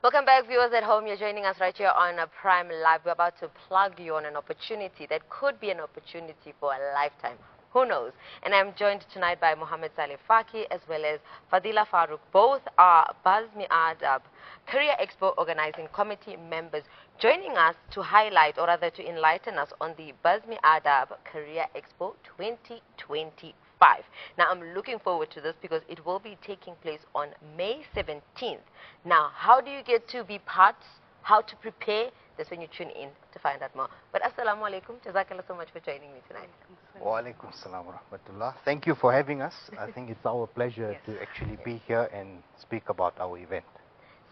Welcome back, viewers at home. You're joining us right here on Prime Live. We're about to plug you on an opportunity that could be an opportunity for a lifetime. Who knows? And I'm joined tonight by Muhammed, Saleh, Faki, as well as Faadhilah, Farouk. Both are Bazme Adab Career Expo organizing committee members, joining us to highlight, or rather to enlighten us on the Bazme Adab Career Expo 2025. Now, I'm looking forward to this because it will be taking place on May 17th. Now, how do you get to be part? How to prepare? That's when you tune in to find out more. But assalamu alaikum. Jazakallah so much for joining me tonight. Wa alaikum salam wa rahmatullah. Thank you for having us. I think it's our pleasure to actually be here and speak about our event.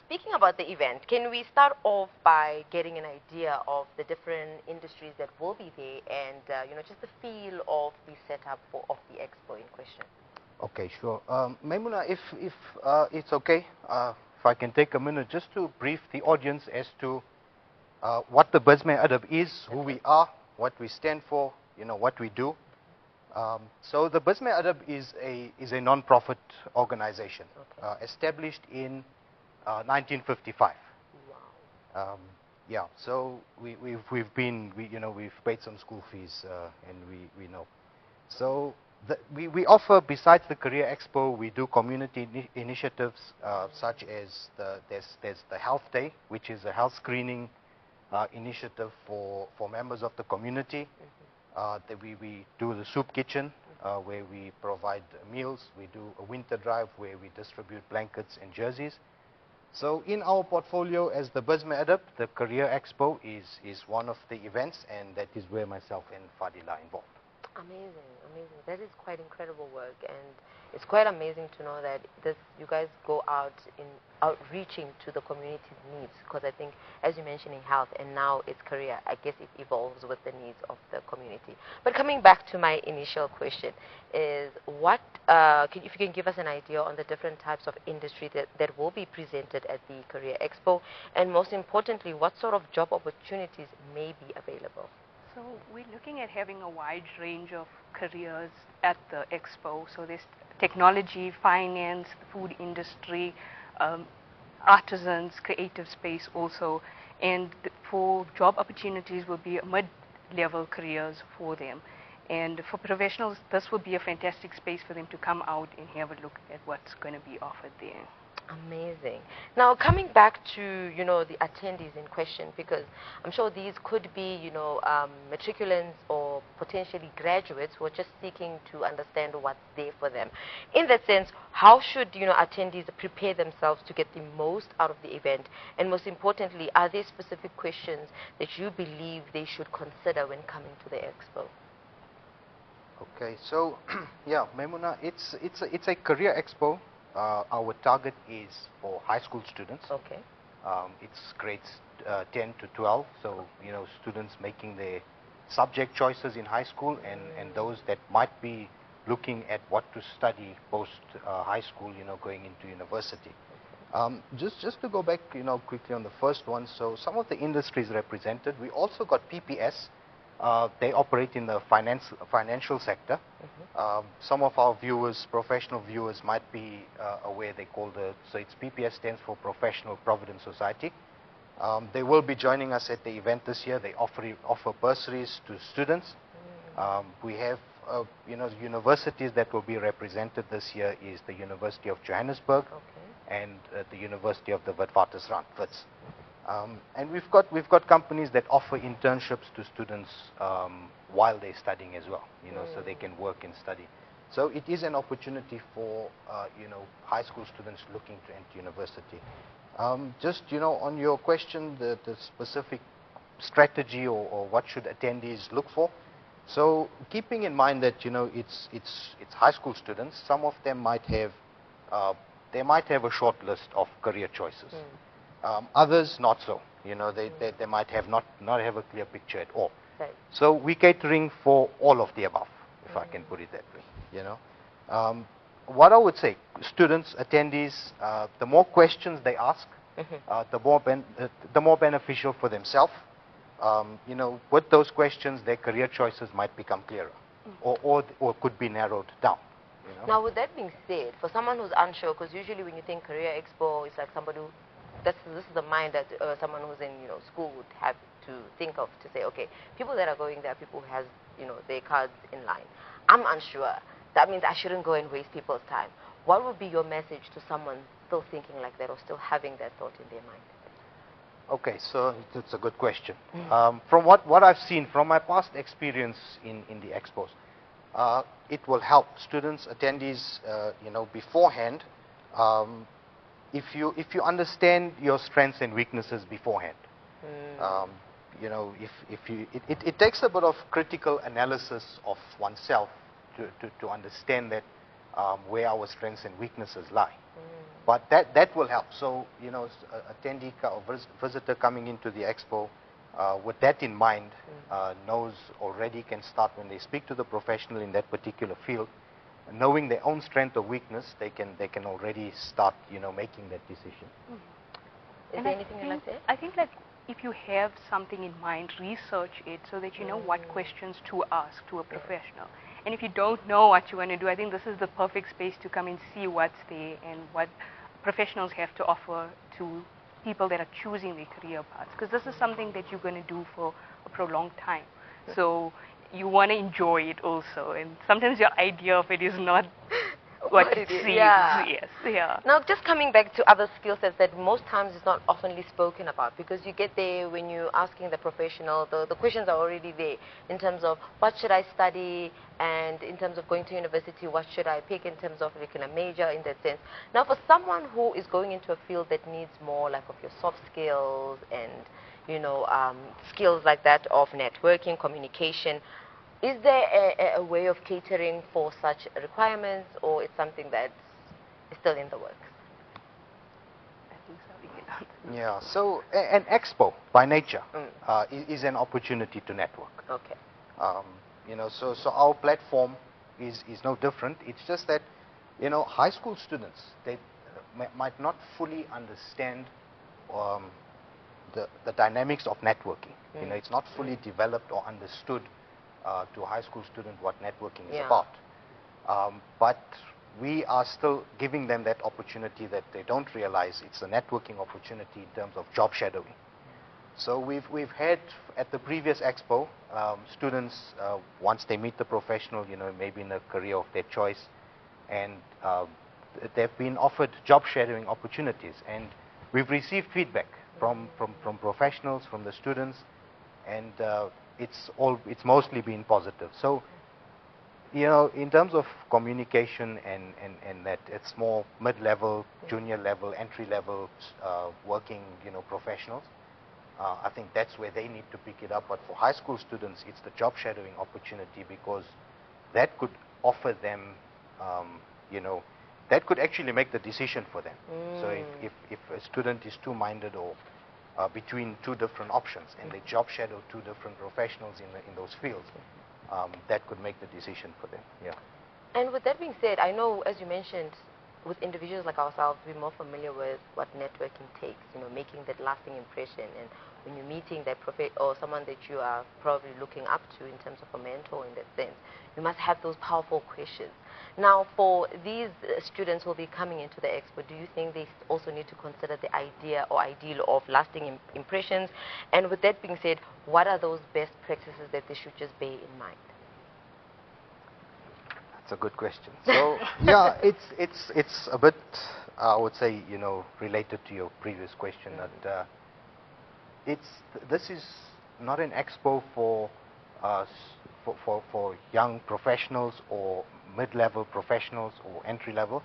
Speaking about the event, can we start off by getting an idea of the different industries that will be there and, just the feel of the setup of the expo in question? Okay, sure. Maimuna, if it's okay, if I can take a minute just to brief the audience as to what the Bazme Adab is, who we are, what we stand for, what we do. So the Bazme Adab is a non-profit organization established in 1955. Wow. Yeah, so we've paid some school fees and we know. So we offer, besides the Career Expo, we do community initiatives such as there's the Health Day, which is a health screening initiative for members of the community. We do the soup kitchen where we provide meals. We do a winter drive where we distribute blankets and jerseys. So in our portfolio as the Bazme Adab, the Career Expo is one of the events, and that is where myself and Faadhilah are involved. Amazing, amazing. That is quite incredible work, and it's quite amazing to know that you guys go out in outreaching to the community's needs, because I think, as you mentioned, in health and now it's career, I guess it evolves with the needs of the community. But coming back to my initial question is, if you can give us an idea on the different types of industry that will be presented at the Career Expo, and most importantly, what sort of job opportunities may be available? So we're looking at having a wide range of careers at the expo. So there's technology, finance, the food industry, artisans, creative space also. And for job opportunities will be mid-level careers for them. And for professionals, this will be a fantastic space for them to come out and have a look at what's going to be offered there. Amazing. Now, coming back to, the attendees in question, because I'm sure these could be, matriculants or potentially graduates who are just seeking to understand what's there for them. In that sense, how should, attendees prepare themselves to get the most out of the event? And most importantly, are there specific questions that you believe they should consider when coming to the expo? Okay, so yeah, Maimuna, it's a career expo. Our target is for high school students. Okay. It's grades 10 to 12, so students making their subject choices in high school, and those that might be looking at what to study post high school, going into university. Just to go back, quickly on the first one. So some of the industries represented. We also got PPS. They operate in the financial sector. Some of our viewers, professional viewers, might be aware so it's PPS stands for Professional Provident Society. They will be joining us at the event this year. They offer bursaries to students. We have, universities that will be represented this year is the University of Johannesburg and the University of the Witwatersrand, Wits. And we've got companies that offer internships to students while they're studying as well, so they can work and study. So it is an opportunity for high school students looking to enter university. Just on your question, the specific strategy or what should attendees look for. So keeping in mind that it's high school students, some of them might have a short list of career choices. Others not so. They might not have a clear picture at all. Right. So we're catering for all of the above, if I can put it that way. What I would say, students, attendees, the more questions they ask, the more beneficial for themselves. With those questions, their career choices might become clearer, or could be narrowed down. Now, with that being said, for someone who's unsure, because usually when you think Career Expo, it's like somebody who this is the mind that someone who's in, school would have to think of, to say, okay, people that are going there are people who has, their cards in line. I'm unsure. That means I shouldn't go and waste people's time. What would be your message to someone still thinking like that or still having that thought in their mind? Okay, so it's a good question. From what I've seen, from my past experience in the expos, it will help students, attendees, beforehand. If you understand your strengths and weaknesses beforehand, it takes a bit of critical analysis of oneself to understand that where our strengths and weaknesses lie. But that will help. So, attendee or visitor coming into the expo with that in mind knows already, can start when they speak to the professional in that particular field, knowing their own strength or weakness, they can already start, making that decision. Is there anything you'd like to add? I think like if you have something in mind, research it so that you know what questions to ask to a professional. And if you don't know what you want to do, I think this is the perfect space to come and see what's there and what professionals have to offer to people that are choosing their career paths. Because this is something that you're going to do for a prolonged time. So you want to enjoy it also. And sometimes your idea of it is not what it seems. Yeah. Yes, yeah. Now, just coming back to other skill sets that most times is not oftenly spoken about, because you get there when you're asking the professional, the questions are already there in terms of what should I study, and in terms of going to university, what should I pick in terms of like a major in that sense. Now, for someone who is going into a field that needs more like of your soft skills and, skills like that of networking, communication, is there a way of catering for such requirements, or it's something that is still in the works? I think so. We can answer. Yeah, so an expo by nature is an opportunity to network. Okay. So our platform is no different. It's just that, high school students, they might not fully understand the dynamics of networking. It's not fully developed or understood to a high school student what networking is about. But we are still giving them that opportunity that they don't realize. It's a networking opportunity in terms of job shadowing. So we've had at the previous expo, students, once they meet the professional, maybe in a career of their choice, and they've been offered job shadowing opportunities. And we've received feedback from professionals, from the students, and it's mostly been positive. So, in terms of communication and that, it's more mid-level, junior level, entry-level working, professionals. I think that's where they need to pick it up. But for high school students, it's the job shadowing opportunity, because that could offer them, that could actually make the decision for them. So if a student is two-minded or between two different options, and they job shadow two different professionals in those fields, that could make the decision for them. Yeah. And with that being said, I know, as you mentioned, with individuals like ourselves, we're more familiar with what networking takes, making that lasting impression. And when you're meeting that or someone that you are probably looking up to in terms of a mentor in that sense, you must have those powerful questions. Now, for these students who will be coming into the expo, do you think they also need to consider the idea or ideal of lasting impressions? And with that being said, what are those best practices that they should just bear in mind? That's a good question. So, yeah, it's a bit, I would say, related to your previous question, that this is not an expo for young professionals or mid-level professionals or entry-level.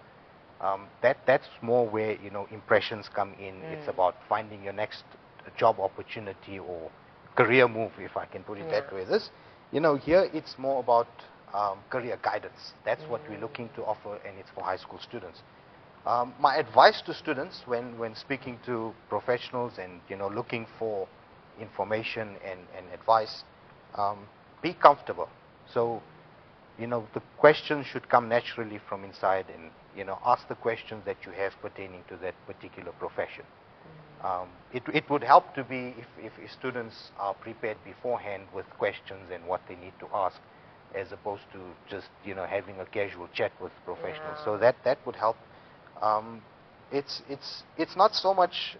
That's more where, impressions come in. It's about finding your next job opportunity or career move, if I can put it that way. This, here it's more about career guidance. That's what we're looking to offer, and it's for high school students. My advice to students when speaking to professionals and looking for information and advice, be comfortable. So the questions should come naturally from inside, and ask the questions that you have pertaining to that particular profession. It would help to be if students are prepared beforehand with questions and what they need to ask, as opposed to just having a casual chat with professionals. So that would help. it's not so much,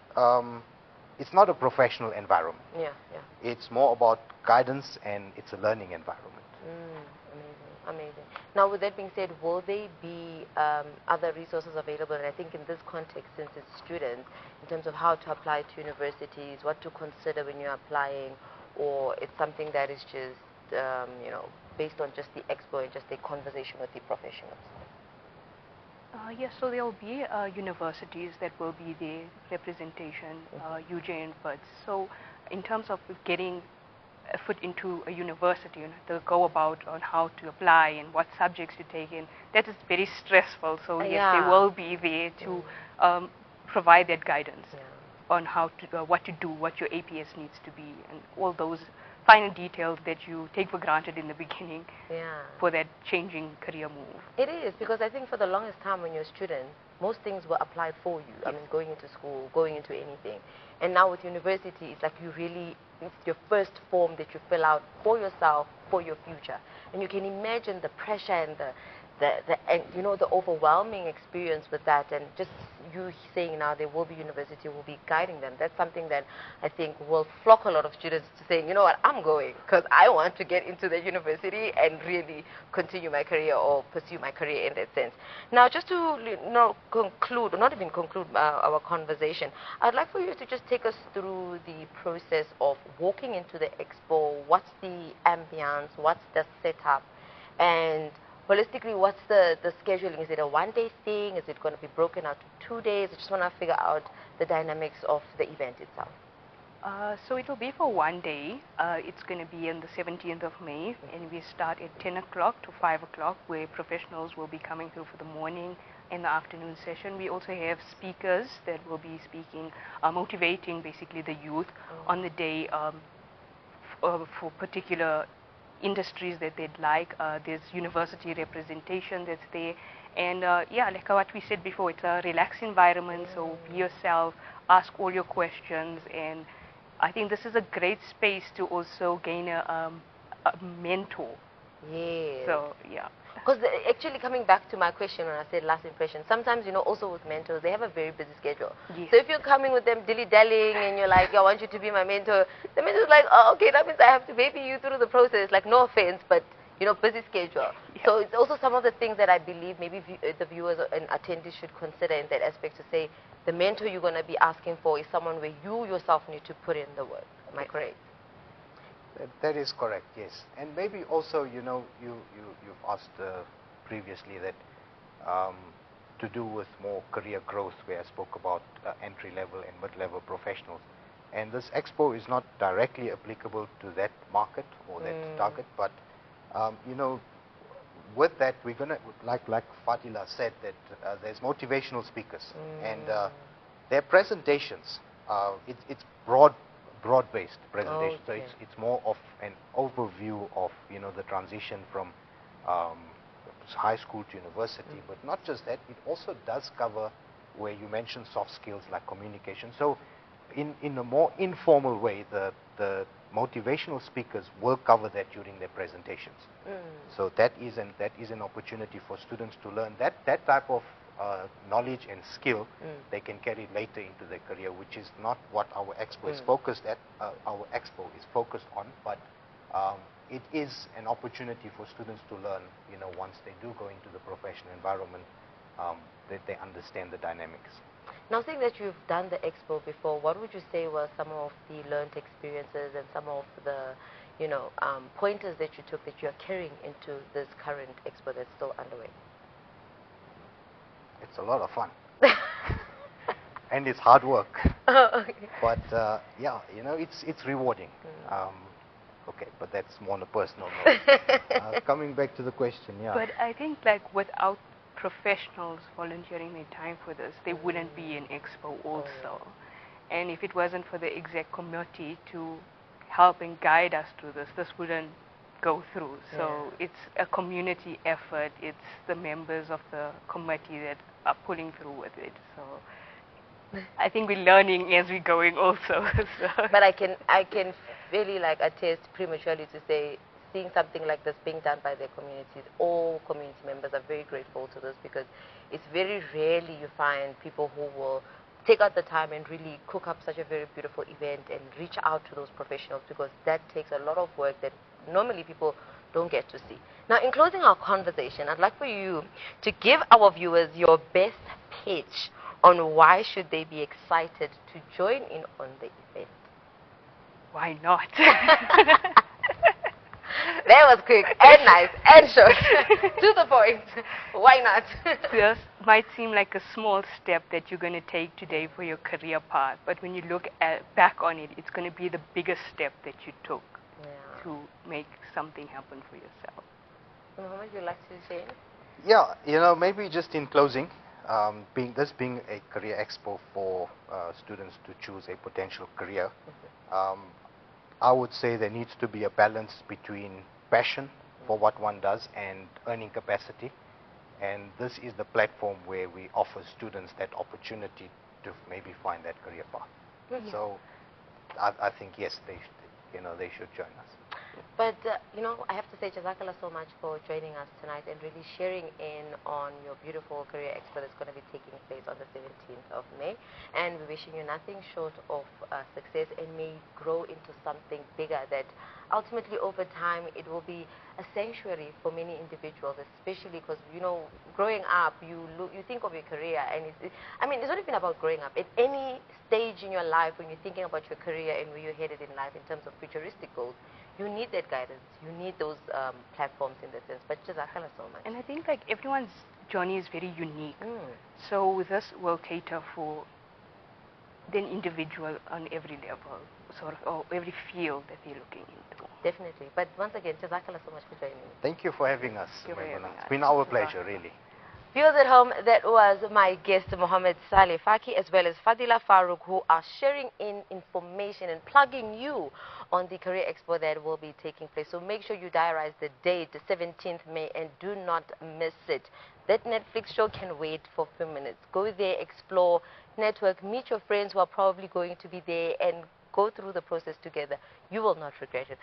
it's not a professional environment. Yeah, yeah. It's more about guidance, and it's a learning environment. Amazing, amazing. Now, with that being said, will there be other resources available? And I think in this context, since it's students, in terms of how to apply to universities, what to consider when you're applying, or it's something that is just, you know, based on just the expo and just a conversation with the professionals? Yes, so there will be universities that will be the representation, UJ and FUDS. So in terms of getting a foot into a university and the go about on how to apply and what subjects to take in, that is very stressful. So yes, Yeah. they will be there to provide that guidance on how to, what to do, what your APS needs to be, and all those finer details that you take for granted in the beginning for that changing career move. It is, because I think for the longest time when you're a student, most things were applied for you. I mean, going into school, going into anything. And now with university, it's like you really, it's your first form that you fill out for yourself, for your future. And you can imagine the pressure and and you know, the overwhelming experience with that, and just you saying now there will be university, will be guiding them. That's something that I think will flock a lot of students to saying, you know what, I'm going because I want to get into the university and really continue my career or pursue my career in that sense. Now, just to conclude, or not even conclude our conversation, I'd like for you to just take us through the process of walking into the expo. What's the ambience? What's the setup? And holistically, what's the scheduling? Is it a one-day thing? Is it going to be broken out to 2 days? I just want to figure out the dynamics of the event itself. So it will be for 1 day. It's going to be on the 17th of May, and we start at 10 o'clock to 5 o'clock, where professionals will be coming through for the morning and the afternoon session. We also have speakers that will be speaking, motivating basically the youth on the day for particular industries that they'd like. There's university representation that's there, and yeah, like what we said before, it's a relaxed environment, so be yourself, ask all your questions, and I think this is a great space to also gain a mentor. Yes. So yeah. Because actually, coming back to my question when I said last impression, sometimes, you know, also with mentors, they have a very busy schedule. Yes. So if you're coming with them dilly-dallying and you're like, I want you to be my mentor, the mentor's like, oh, okay, that means I have to baby you through the process. Like, no offense, but, you know, busy schedule. Yeah. So it's also some of the things that I believe maybe the viewers and attendees should consider in that aspect, to say the mentor you're going to be asking for is someone where you yourself need to put in the work. Am I correct? That is correct, yes. And maybe also, you know, you've asked previously that to do with more career growth, where I spoke about entry-level and mid-level professionals. And this expo is not directly applicable to that market or that target, but, you know, with that, we're going to, like Faadhilah said, that there's motivational speakers, and their presentations, it's broad-based presentation. So it's more of an overview of, you know, the transition from high school to university. But not just that, it also does cover where you mentioned soft skills like communication. So in a more informal way, the motivational speakers will cover that during their presentations. So that is an opportunity for students to learn that type of knowledge and skill they can carry later into their career, which is not what our expo is focused at. Our expo is focused on, but it is an opportunity for students to learn, you know, once they do go into the professional environment, that they understand the dynamics. Now, saying that you've done the expo before, what would you say were some of the learned experiences and some of the, you know, pointers that you took that you're carrying into this current expo that's still underway? It's a lot of fun. And it's hard work. Okay. But yeah, you know, it's rewarding. Okay, but that's more on a personal note. Coming back to the question, yeah. But I think, like, without professionals volunteering their time for this, there wouldn't be an expo also. And if it wasn't for the exec committee to help and guide us through this, this wouldn't go through. So it's a community effort. It's the members of the committee that are pulling through with it. So I think we're learning as we're going also. So. But I can really, like, attest prematurely to say seeing something like this being done by their communities, all community members are very grateful to this, because it's very rarely you find people who will take out the time and really cook up such a very beautiful event and reach out to those professionals, because that takes a lot of work that normally people don't get to see. Now, in closing our conversation, I'd like for you to give our viewers your best pitch on why should they be excited to join in on the event. Why not? That was quick and nice and short. To the point. Why not? This might seem like a small step that you're going to take today for your career path, but when you look back on it, it's going to be the biggest step that you took to make something happen for yourself. Muhammad, would you like to say? Yeah, you know, maybe just in closing, this being a career expo for students to choose a potential career, I would say there needs to be a balance between passion for what one does and earning capacity. And this is the platform where we offer students that opportunity to maybe find that career path. So I think, yes, they should join us. But, I have to say, Jazakallah so much for joining us tonight and really sharing in on your beautiful career expo that's going to be taking place on the 17th of May. And we're wishing you nothing short of success, and may grow into something bigger that ultimately over time it will be a sanctuary for many individuals, especially because, growing up, you think of your career, and it's not even about growing up. At any stage in your life when you're thinking about your career and where you're headed in life in terms of futuristic goals, you need that guidance. You need those platforms in that sense. But Jazakallah so much. And I think like everyone's journey is very unique. So this will cater for the individual on every level, or every field that they're looking into. Definitely. But once again, Jazakallah so much for joining me. Thank you for having us. It's been our pleasure, really. Viewers at home, that was my guest, Muhammed Saleh Faki, as well as Faadhilah Farouk, who are sharing in information and plugging you on the Career Expo that will be taking place. So make sure you diarize the date, the 17th May, and do not miss it. That Netflix show can wait for a few minutes. Go there, explore, network, meet your friends who are probably going to be there, and go through the process together. You will not regret it.